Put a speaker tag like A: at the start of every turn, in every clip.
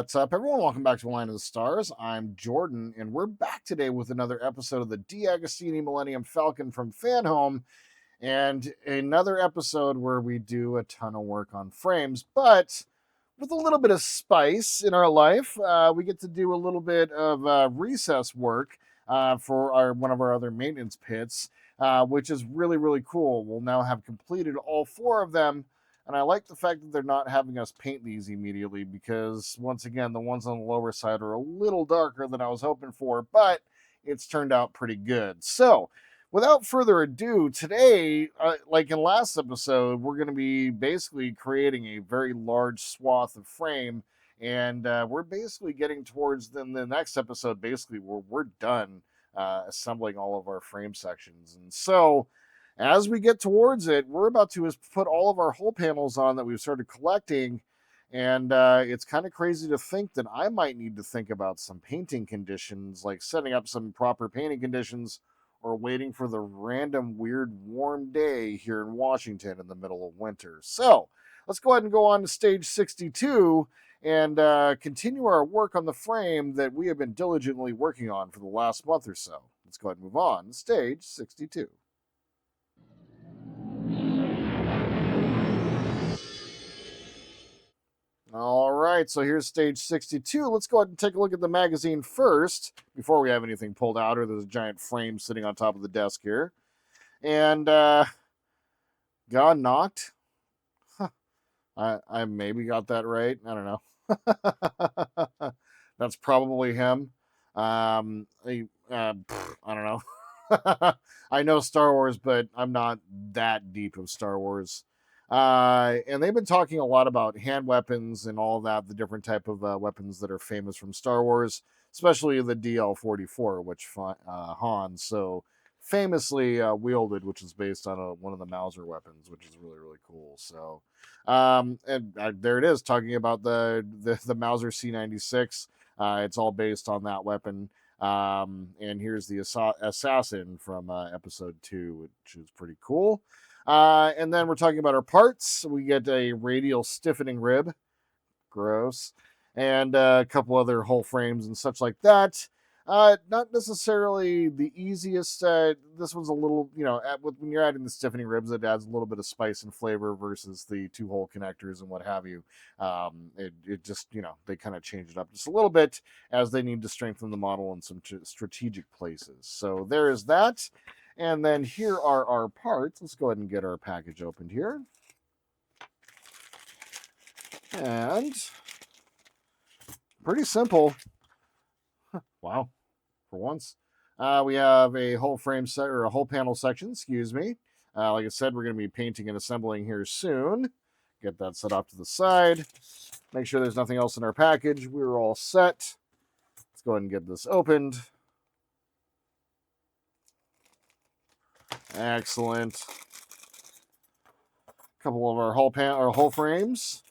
A: What's up, everyone? Welcome back to Line of the Stars. I'm Jordan, and we're back today with another episode of the DeAgostini Millennium Falcon from Fanhome, and another episode where we do a ton of work on frames, but with a little bit of spice in our life. We get to do a little bit of recess work for one of our other maintenance pits, which is really, really cool. We'll now have completed all four of them. And I like the fact that they're not having us paint these immediately because, once again, the ones on the lower side are a little darker than I was hoping for, but it's turned out pretty good. So, without further ado, today, like in last episode, we're going to be basically creating a very large swath of frame. And we're basically getting towards the next episode, basically, where we're done assembling all of our frame sections. And so, as we get towards it, we're about to put all of our hull panels on that we've started collecting. And it's kind of crazy to think that I might need to think about some painting conditions, like setting up some proper painting conditions or waiting for the random weird warm day here in Washington in the middle of winter. So let's go ahead and go on to stage 62 and continue our work on the frame that we have been diligently working on for the last month or so. Let's go ahead and move on to stage 62. All right, so here's stage 62. Let's go ahead and take a look at the magazine first before we have anything pulled out or there's a giant frame sitting on top of the desk here. And got knocked. Huh. I maybe got that right. I don't know. That's probably him. I don't know. I know Star Wars, but I'm not that deep of Star Wars. And they've been talking a lot about hand weapons and all that, the different type of weapons that are famous from Star Wars, especially the DL-44, which Han so famously wielded, which is based on one of the Mauser weapons, which is really, really cool. So, and there it is, talking about the Mauser C96. It's all based on that weapon. And here's the assassin from episode 2, which is pretty cool. And then we're talking about our parts. We get a radial stiffening rib. Gross. And a couple other hull frames and such like that. Not necessarily the easiest. This one's a little, when you're adding the stiffening ribs, it adds a little bit of spice and flavor versus the two hole connectors and what have you. It just, they kind of change it up just a little bit as they need to strengthen the model in some strategic places. So there is that. And then here are our parts. Let's go ahead and get our package opened here. And pretty simple. Wow, for once. We have a whole frame set or a whole panel section, excuse me. Like I said, we're going to be painting and assembling here soon. Get that set off to the side. Make sure there's nothing else in our package. We're all set. Let's go ahead and get this opened. Excellent. A couple of our hull frames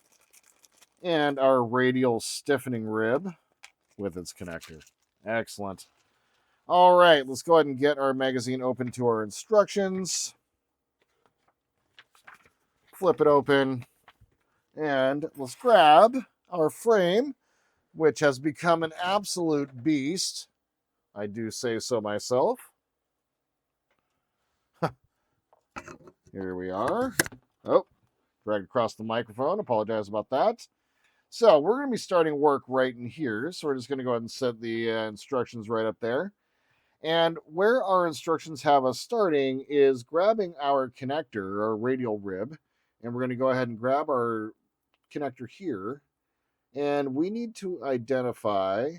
A: and our radial stiffening rib with its connector. Excellent. All right, let's go ahead and get our magazine open to our instructions. Flip it open, and let's grab our frame, which has become an absolute beast. I do say so myself. Here we are. Oh, dragged across the microphone. Apologize about that. So we're going to be starting work right in here. So we're just going to go ahead and set the instructions right up there. And where our instructions have us starting is grabbing our connector, our radial rib. And we're going to go ahead and grab our connector here. And we need to identify,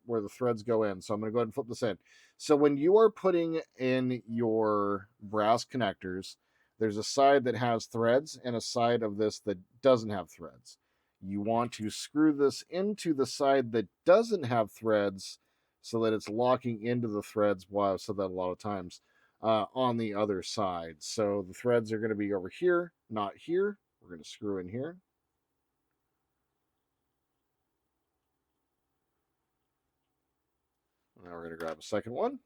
A: where the threads go in. So I'm going to go ahead and flip this in. So when you are putting in your brass connectors, there's a side that has threads and a side of this that doesn't have threads. You want to screw this into the side that doesn't have threads so that it's locking into the threads. Well, I've said that a lot of times on the other side. So the threads are going to be over here, not here. We're going to screw in here. Now we're going to grab a second one.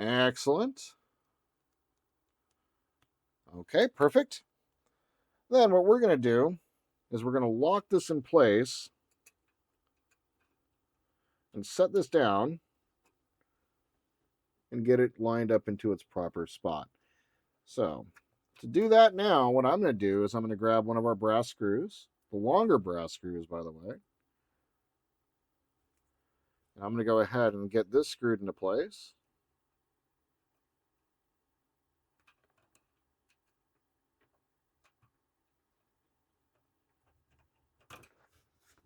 A: Excellent. Okay, perfect. Then what we're going to do is we're going to lock this in place and set this down and get it lined up into its proper spot. So to do that now, what I'm going to do is I'm going to grab one of our brass screws, the longer brass screws, by the way. And I'm going to go ahead and get this screwed into place.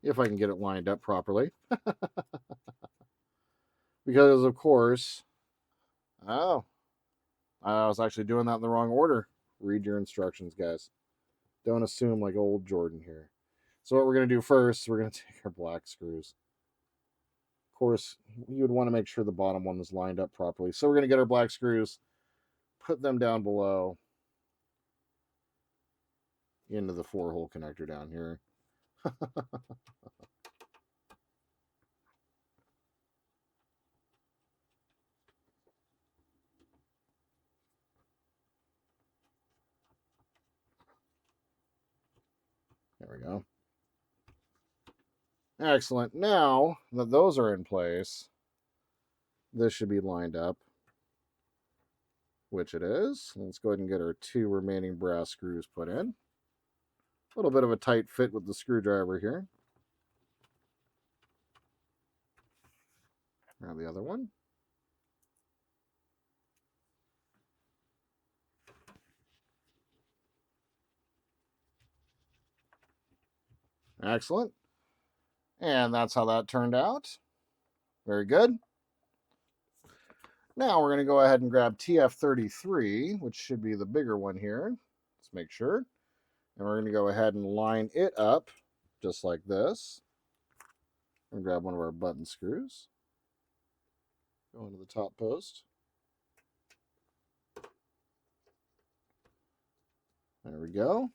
A: If I can get it lined up properly. Because, of course, oh, I was actually doing that in the wrong order. Read your instructions, guys. Don't assume like old Jordan here. So what we're going to do first, we're going to take our black screws. Of course, you would want to make sure the bottom one is lined up properly. So we're going to get our black screws, put them down below into the 4-hole connector down here. There we go. Excellent. Now that those are in place, this should be lined up, which it is. Let's go ahead and get our 2 remaining brass screws put in. A little bit of a tight fit with the screwdriver here. Grab the other one. Excellent. And that's how that turned out. Very good. Now we're going to go ahead and grab TF33, which should be the bigger one here. Let's make sure. And we're going to go ahead and line it up just like this. And grab one of our button screws. Go into the top post. There we go.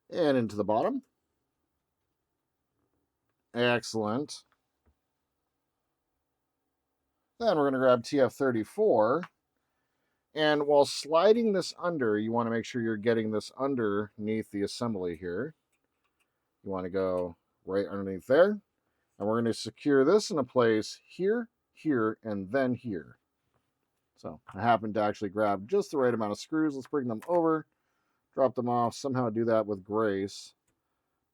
A: And into the bottom. Excellent. Then we're going to grab TF34. And while sliding this under, you want to make sure you're getting this underneath the assembly here. You want to go right underneath there. And we're going to secure this in a place here, here, and then here. So I happened to actually grab just the right amount of screws. Let's bring them over, drop them off, somehow do that with grace.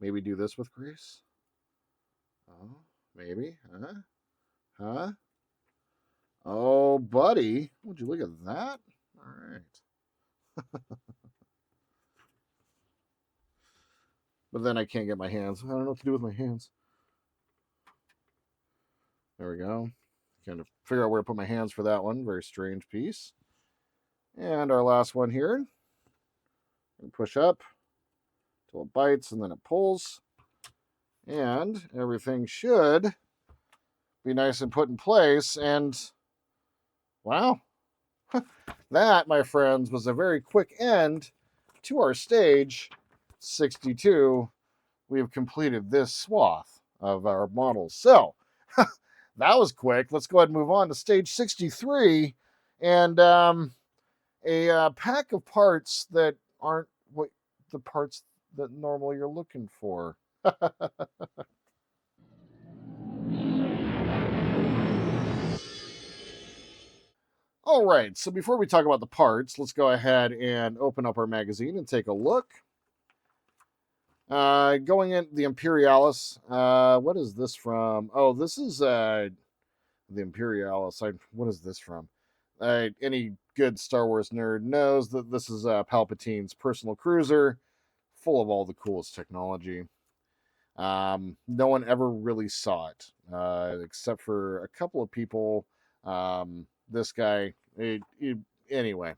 A: Maybe do this with grace. Oh, maybe. Huh? Oh, buddy. Would you look at that? All right. But then I can't get my hands. I don't know what to do with my hands. There we go. Kind of figure out where to put my hands for that one. Very strange piece. And our last one here. Push up till it bites and then it pulls. And everything should be nice and put in place. And wow, that, my friends, was a very quick end to our stage 62. We have completed this swath of our models. So that was quick. Let's go ahead and move on to stage 63. And a pack of parts that aren't what the parts that normally you're looking for. All right, so before we talk about the parts, let's go ahead and open up our magazine and take a look. Going in the Imperialis. What is this from? Oh, this is the Imperialis. What is this from? Any good Star Wars nerd knows that this is Palpatine's personal cruiser, full of all the coolest technology. No one ever really saw it, except for a couple of people. This guy, anyway.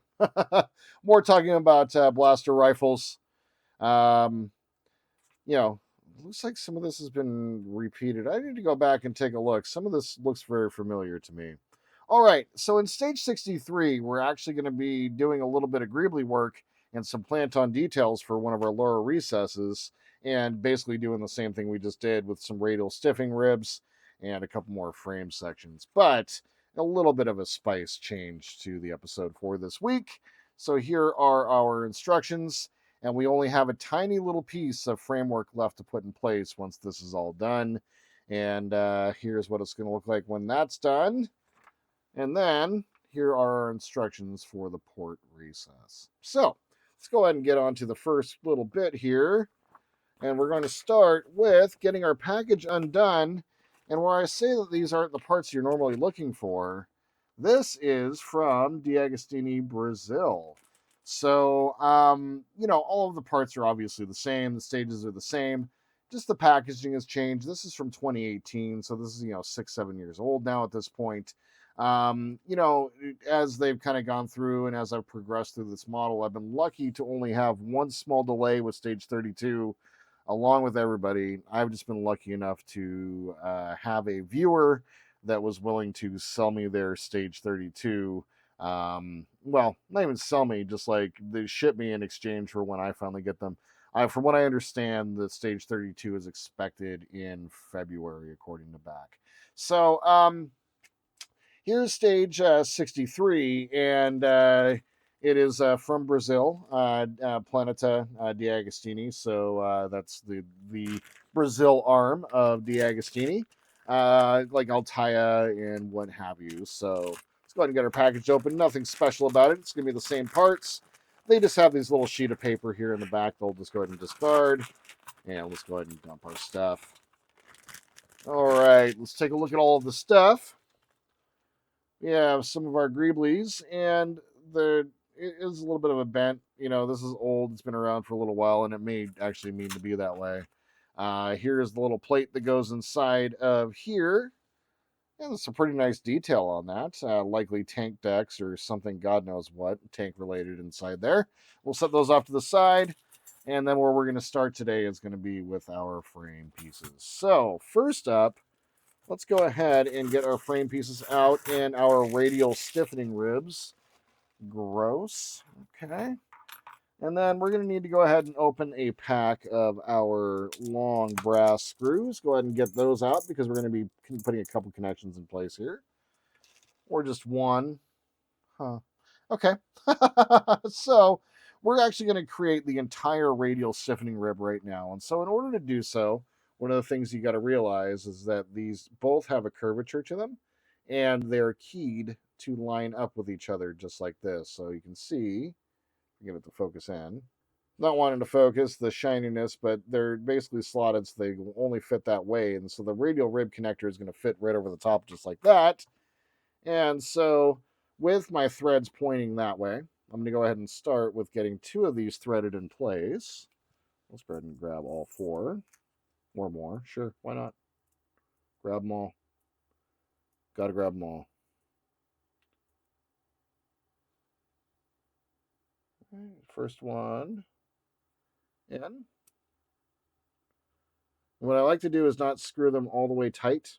A: More talking about blaster rifles. Looks like some of this has been repeated. I need to go back and take a look. Some of this looks very familiar to me. All right, so in stage 63, we're actually going to be doing a little bit of greeble work and some plant-on details for one of our lower recesses. and basically doing the same thing we just did with some radial stiffening ribs and a couple more frame sections. But a little bit of a spice change to the episode for this week. So here are our instructions, and we only have a tiny little piece of framework left to put in place once this is all done. And here's what it's going to look like when that's done. And then here are our instructions for the port recess. So let's go ahead and get on to the first little bit here. And we're going to start with getting our package undone. And where I say that these aren't the parts you're normally looking for, this is from DeAgostini, Brazil. So, all of the parts are obviously the same. The stages are the same. Just the packaging has changed. This is from 2018. So this is, 6-7 years old now at this point. As they've kind of gone through and as I've progressed through this model, I've been lucky to only have one small delay with stage 32 along with everybody. I've just been lucky enough to have a viewer that was willing to sell me their stage 32. Well, not even sell me, just like they ship me in exchange for when I finally get them. From what I understand, the stage 32 is expected in February, according to back. So, here's stage 63, and it is from Brazil, Planeta DeAgostini. So that's the Brazil arm of DeAgostini, like Altaia and what have you. So let's go ahead and get our package open. Nothing special about it. It's going to be the same parts. They just have these little sheet of paper here in the back. They'll just go ahead and discard. And let's go ahead and dump our stuff. All right, let's take a look at all of the stuff. We have some of our greeblies, and it is a little bit of a bent. This is old. It's been around for a little while, and it may actually mean to be that way. Here's the little plate that goes inside of here. And there's some pretty nice detail on that. Likely tank decks or something, God knows what, tank related inside there. We'll set those off to the side. And then where we're going to start today is going to be with our frame pieces. So first up, let's go ahead and get our frame pieces out in our radial stiffening ribs. Gross. Okay. And then we're going to need to go ahead and open a pack of our long brass screws. Go ahead and get those out because we're going to be putting a couple connections in place here. Or just one. Huh. Okay. So we're actually going to create the entire radial stiffening rib right now. And so in order to do so, one of the things you got to realize is that these both have a curvature to them, and they're keyed to line up with each other just like this. So you can see, get it to focus in. Not wanting to focus the shininess, but they're basically slotted so they only fit that way. And so the radial rib connector is going to fit right over the top just like that. And so with my threads pointing that way, I'm going to go ahead and start with getting 2 of these threaded in place. Let's go ahead and grab all 4 or more. Sure, why not? Grab them all. Got to grab them all. First one in. What I like to do is not screw them all the way tight,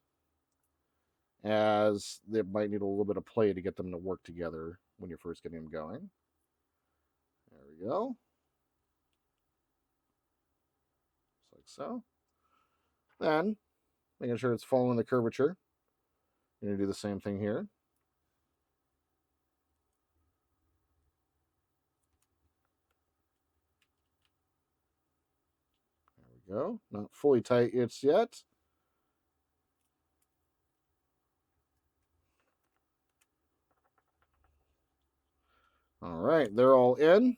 A: as they might need a little bit of play to get them to work together when you're first getting them going. There we go. Just like so. Then, making sure it's following the curvature. I'm going to do the same thing here. There we go. Not fully tight yet. All right, they're all in.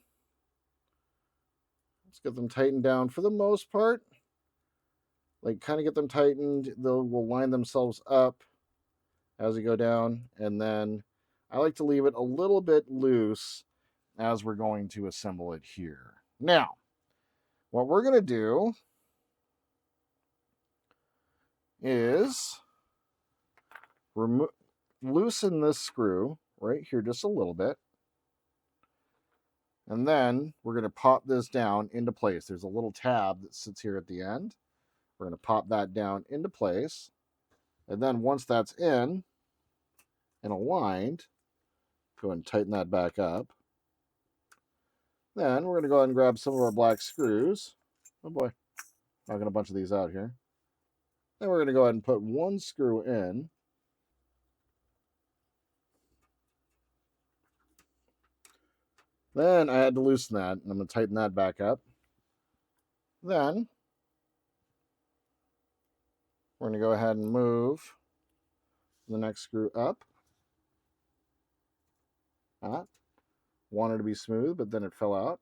A: Let's get them tightened down for the most part. Like, kind of get them tightened. They will line themselves up as we go down. And then I like to leave it a little bit loose as we're going to assemble it here. Now, what we're going to do is loosen this screw right here just a little bit. And then we're going to pop this down into place. There's a little tab that sits here at the end. We're going to pop that down into place. And then once that's in and aligned, go ahead and tighten that back up. Then we're going to go ahead and grab some of our black screws. Oh boy. Knocking a bunch of these out here. Then we're going to go ahead and put one screw in. Then I had to loosen that, and I'm going to tighten that back up. Then we're going to go ahead and move the next screw up. Wanted to be smooth, but then it fell out.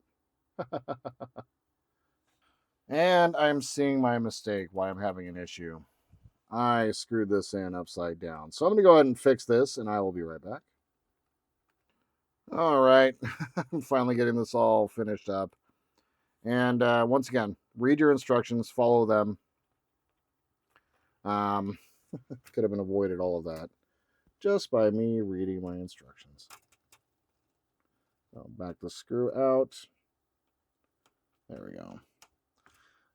A: And I'm seeing my mistake, why I'm having an issue. I screwed this in upside down. So I'm going to go ahead and fix this, and I will be right back. All right. I'm finally getting this all finished up. And once again, read your instructions, follow them. Could have been avoided all of that just by me reading my instructions. So back the screw out. There we go.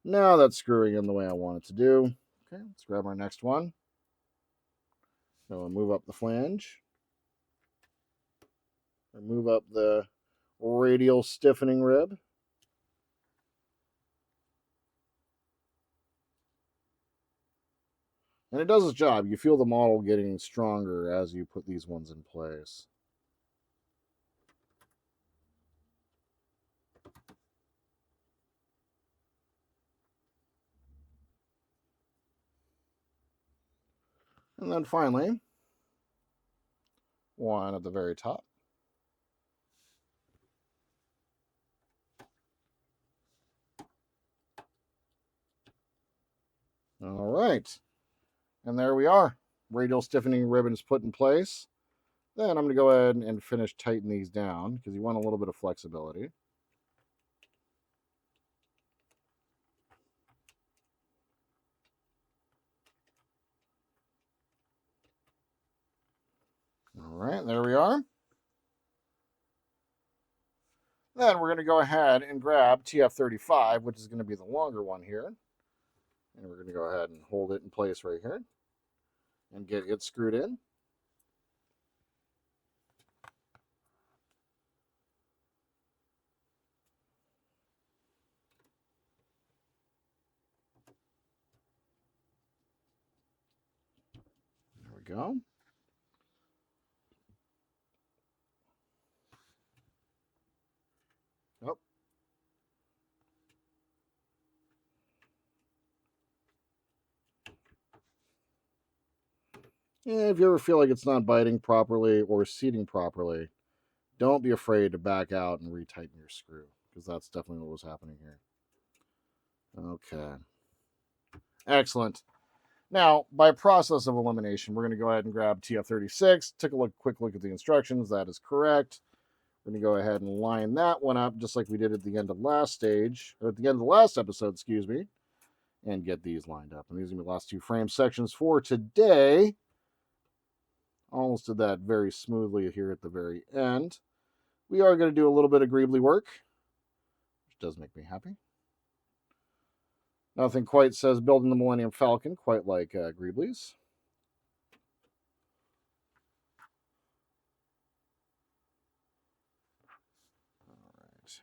A: Now that's screwing in the way I want it to do. Okay, let's grab our next one. So we'll move up the flange. Or move up the radial stiffening rib. And it does its job. You feel the model getting stronger as you put these ones in place. And then finally, one at the very top. All right. And there we are. Radial stiffening ribbon is put in place. Then I'm going to go ahead and finish tighten these down because you want a little bit of flexibility. All right, there we are. Then we're going to go ahead and grab TF35, which is going to be the longer one here. And we're going to go ahead and hold it in place right here and get it screwed in. There we go. Oh. And if you ever feel like it's not biting properly or seating properly, don't be afraid to back out and retighten your screw because that's definitely what was happening here. Okay. Excellent. Now, by process of elimination, we're going to go ahead and grab TF36. Take a quick look at the instructions. That is correct. We're going to go ahead and line that one up just like we did at the end of last stage, or at the end of the last episode, excuse me, and get these lined up. And these are going to be the last two frame sections for today. Almost did that very smoothly here at the very end. We are going to do a little bit of greeble work, which does make me happy. Nothing quite says building the Millennium Falcon quite like greeblies.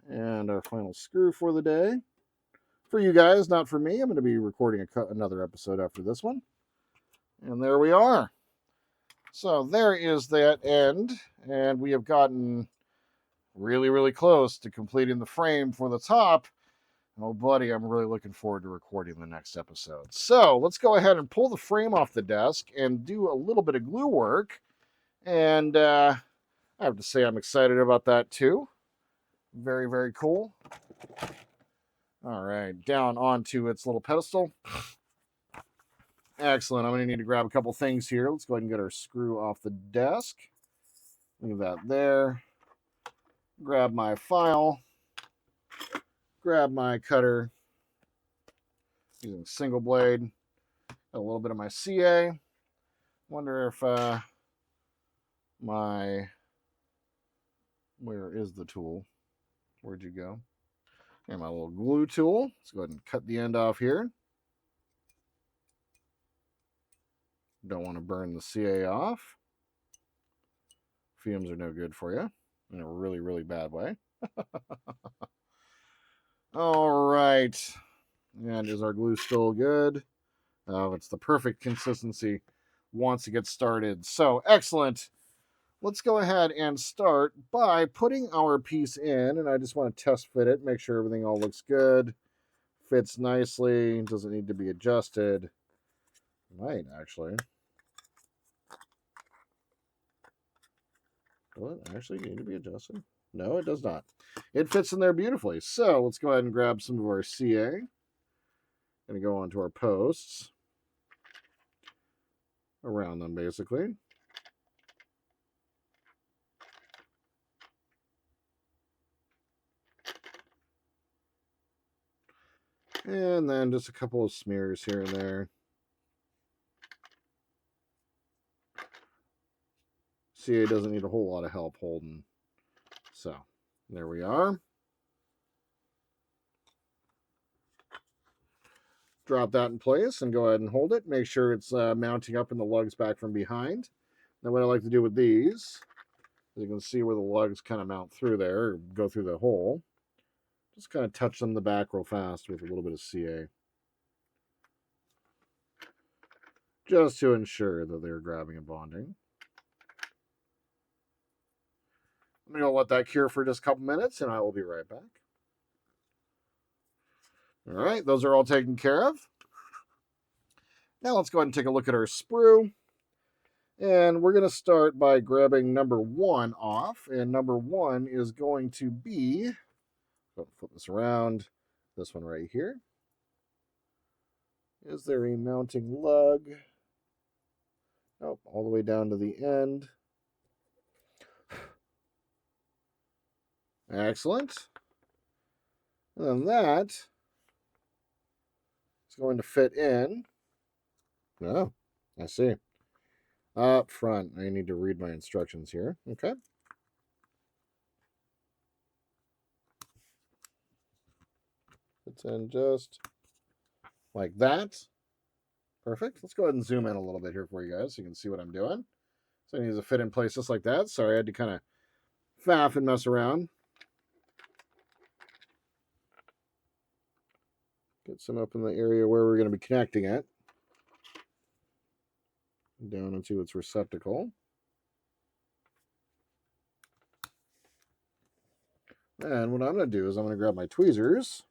A: And our final screw for the day. For you guys, not for me. I'm going to be recording another episode after this one. And there we are. So there is that end. And we have gotten really, really close to completing the frame for the top. Oh, buddy, I'm really looking forward to recording the next episode. So let's go ahead and pull the frame off the desk and do a little bit of glue work. And I have to say I'm excited about that too. Very, very cool. All right, down onto its little pedestal. Excellent. I'm going to need to grab a couple things here. Let's go ahead and get our screw off the desk. Leave that there. Grab my file. Grab my cutter. Using single blade. Got a little bit of my CA. Wonder if where is the tool? Where'd you go? And my little glue tool. Let's go ahead and cut the end off here. Don't want to burn the CA off. Fumes are no good for you in a really, really bad way. All right. And is our glue still good? Oh, it's the perfect consistency once it gets started. So, excellent. Let's go ahead and start by putting our piece in. And I just want to test fit it, make sure everything all looks good. Fits nicely, doesn't need to be adjusted. Might actually. Will it actually need to be adjusted? No, it does not. It fits in there beautifully. So let's go ahead and grab some of our CA. Going to go onto our posts. Around them, basically. And then just a couple of smears here and there. CA doesn't need a whole lot of help holding. So, there we are. Drop that in place and go ahead and hold it. Make sure it's mounting up in the lugs back from behind. Now what I like to do with these, is you can see where the lugs kind of mount through there, or go through the hole. Just kind of touch them in the back real fast with a little bit of CA. Just to ensure that they're grabbing and bonding. I'm going to let that cure for just a couple minutes, and I will be right back. All right, those are all taken care of. Now let's go ahead and take a look at our sprue. And we're going to start by grabbing number 1 off. And number 1 is going to be, flip this around, this one right here. Is there a mounting lug? Nope, all the way down to the end. Excellent. And then that is going to fit in. Oh, I see. Up front. I need to read my instructions here. Okay. It's in just like that. Perfect. Let's go ahead and zoom in a little bit here for you guys so you can see what I'm doing. So it needs to fit in place just like that. Sorry, I had to kind of faff and mess around. Get some up in the area where we're going to be connecting it. Down into its receptacle. And what I'm going to do is I'm going to grab my tweezers.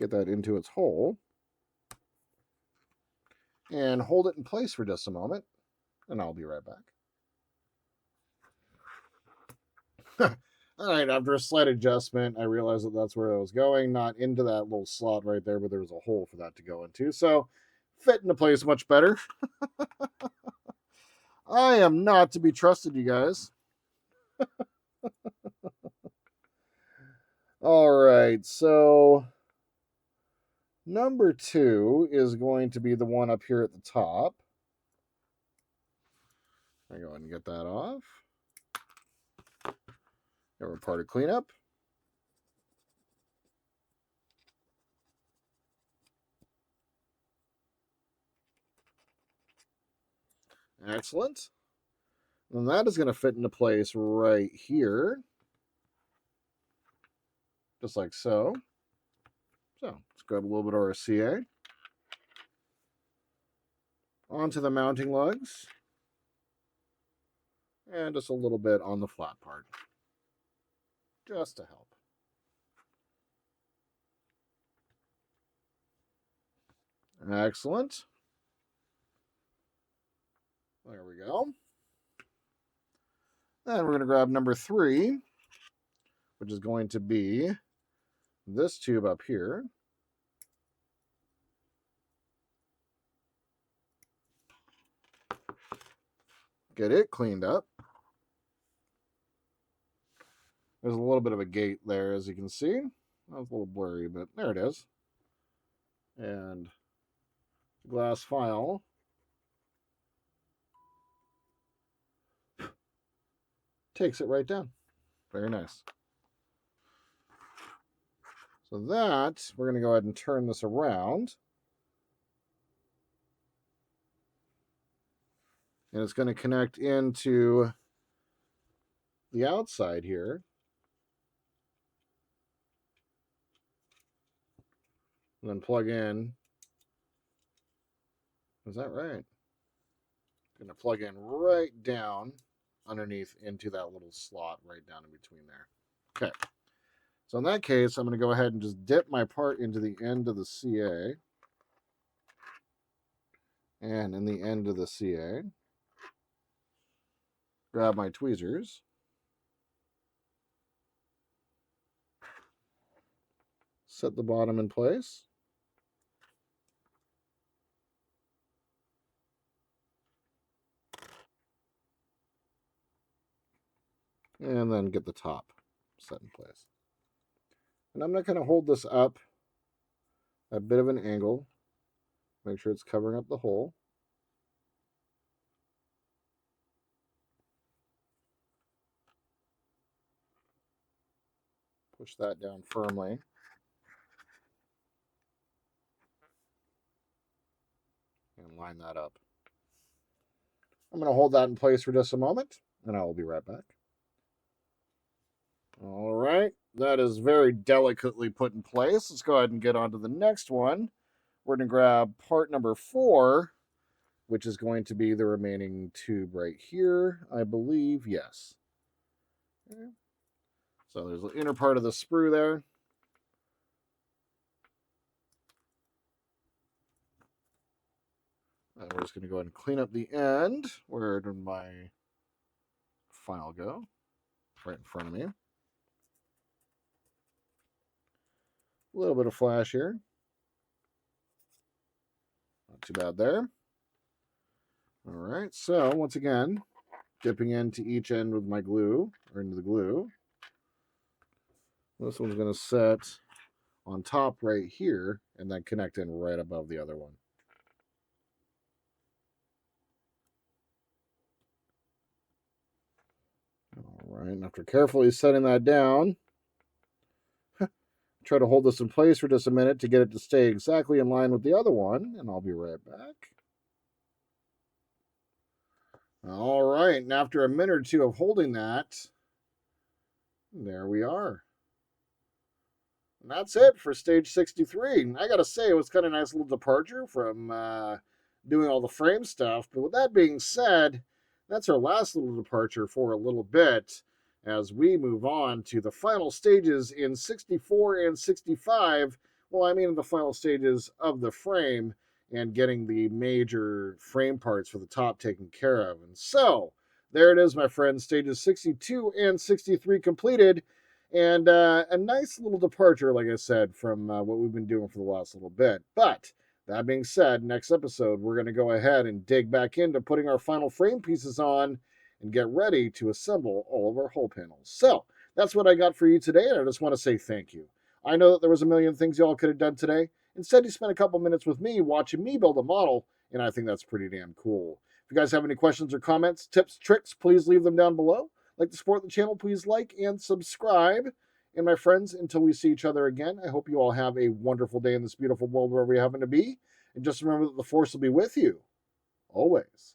A: Get that into its hole. And hold it in place for just a moment. And I'll be right back. All right, after a slight adjustment, I realized that that's where I was going, not into that little slot right there, but there was a hole for that to go into. So, fit into place much better. I am not to be trusted, you guys. All right, so number 2 is going to be the one up here at the top. I go ahead and get that off. Now we're part of cleanup. Excellent. And that is going to fit into place right here. Just like so. So let's grab a little bit of our CA. Onto the mounting lugs. And just a little bit on the flat part. Just to help. Excellent. There we go. Then we're going to grab number 3, which is going to be this tube up here. Get it cleaned up. There's a little bit of a gate there, as you can see. That's a little blurry, but there it is. And the glass file takes it right down. Very nice. So that, we're going to go ahead and turn this around. And it's going to connect into the outside here. and then plug in. Is that right? Going to plug in right down underneath into that little slot right down in between there. Okay. So in that case, I'm going to go ahead and just dip my part into the end of the CA. And in the end of the CA, grab my tweezers. Set the bottom in place. And then get the top set in place. And I'm not going to hold this up at a bit of an angle. Make sure it's covering up the hole. Push that down firmly. And line that up. I'm going to hold that in place for just a moment, and I will be right back. All right, that is very delicately put in place. Let's go ahead and get on to the next one. We're going to grab part number 4, which is going to be the remaining tube right here, I believe. Yes. Okay. So there's the inner part of the sprue there. And we're just going to go ahead and clean up the end. Where did my file go? Right in front of me. A little bit of flash here. Not too bad there. All right, so once again, dipping into each end with my glue, or into the glue. This one's going to set on top right here, and then connect in right above the other one. All right, and after carefully setting that down, try to hold this in place for just a minute to get it to stay exactly in line with the other one, and I'll be right back. All right, and after a minute or two of holding that, there we are. And that's it for stage 63. I gotta say, it was kind of a nice little departure from doing all the frame stuff. But with that being said, that's our last little departure for a little bit as we move on to the final stages in 64 and 65. Well, I mean the final stages of the frame and getting the major frame parts for the top taken care of. And so, there it is, my friends, stages 62 and 63 completed. And a nice little departure, like I said, from what we've been doing for the last little bit. But that being said, next episode, we're going to go ahead and dig back into putting our final frame pieces on and get ready to assemble all of our hull panels. So that's what I got for you today, and I just want to say thank you. I know that there was a million things y'all could have done today. Instead, you spent a couple minutes with me watching me build a model, and I think that's pretty damn cool. If you guys have any questions or comments, tips, tricks, please leave them down below. Like to support the channel, please like and subscribe. And my friends, until we see each other again, I hope you all have a wonderful day in this beautiful world wherever you happen to be. And just remember that the Force will be with you always.